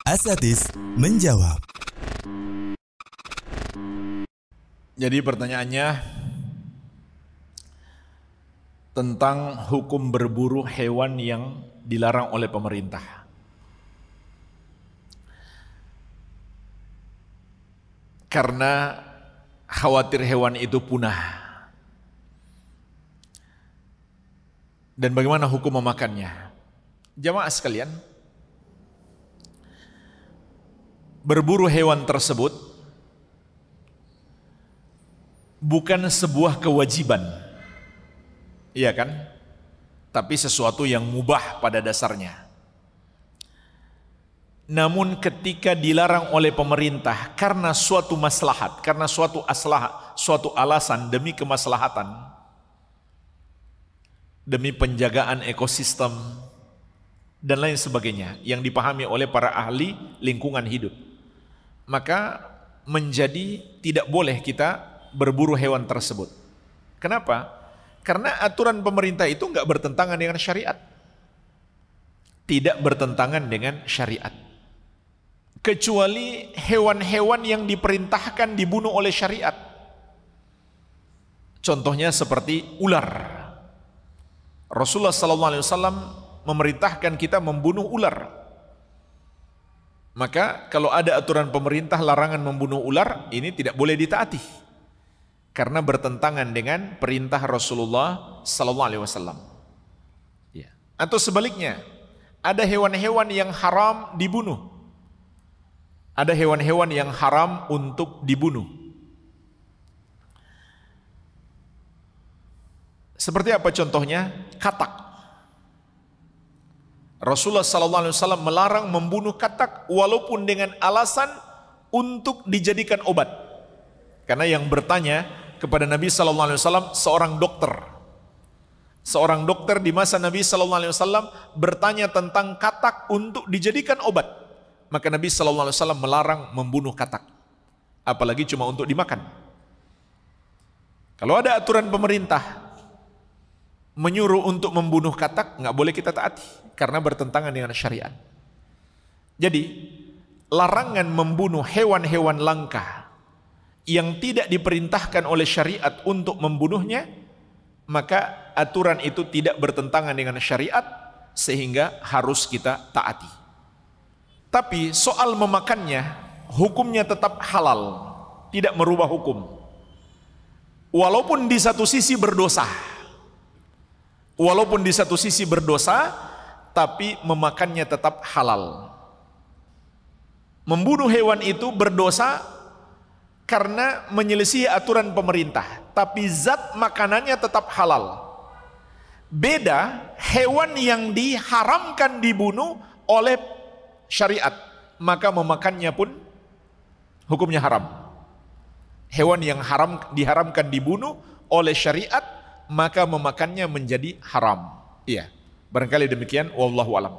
Asatidz menjawab. Jadi pertanyaannya tentang hukum berburu hewan yang dilarang oleh pemerintah. Karena khawatir hewan itu punah. Dan bagaimana hukum memakannya? Jamaah sekalian, berburu hewan tersebut bukan sebuah kewajiban, iya kan? Tapi sesuatu yang mubah pada dasarnya. Namun ketika dilarang oleh pemerintah karena suatu maslahat, karena suatu alasan demi kemaslahatan, demi penjagaan ekosistem dan lain sebagainya yang dipahami oleh para ahli lingkungan hidup, maka menjadi tidak boleh kita berburu hewan tersebut. Kenapa? Karena aturan pemerintah itu enggak bertentangan dengan syariat. Tidak bertentangan dengan syariat. Kecuali hewan-hewan yang diperintahkan dibunuh oleh syariat. Contohnya seperti ular. Rasulullah SAW memerintahkan kita membunuh ular. Maka kalau ada aturan pemerintah larangan membunuh ular, ini tidak boleh ditaati karena bertentangan dengan perintah Rasulullah SAW. Ya. Atau sebaliknya, ada hewan-hewan yang haram dibunuh, ada hewan-hewan yang haram untuk dibunuh. Seperti apa contohnya? Katak. Rasulullah SAW melarang membunuh katak walaupun dengan alasan untuk dijadikan obat. Karena yang bertanya kepada Nabi SAW seorang dokter. Seorang dokter di masa Nabi SAW bertanya tentang katak untuk dijadikan obat. Maka Nabi SAW melarang membunuh katak. Apalagi cuma untuk dimakan. Kalau ada aturan pemerintah menyuruh untuk membunuh katak, nggak boleh kita taati karena bertentangan dengan syariat. Jadi larangan membunuh hewan-hewan langka yang tidak diperintahkan oleh syariat untuk membunuhnya, maka aturan itu tidak bertentangan dengan syariat sehingga harus kita taati. Tapi soal memakannya, hukumnya tetap halal, tidak merubah hukum. Walaupun di satu sisi berdosa. Walaupun di satu sisi berdosa, tapi memakannya tetap halal. Membunuh hewan itu berdosa karena menyelisihi aturan pemerintah, tapi zat makanannya tetap halal. Beda hewan yang diharamkan dibunuh oleh syariat, maka memakannya pun hukumnya haram. Hewan yang diharamkan dibunuh oleh syariat, maka memakannya menjadi haram. Iya, barangkali demikian. Wallahu a'lam.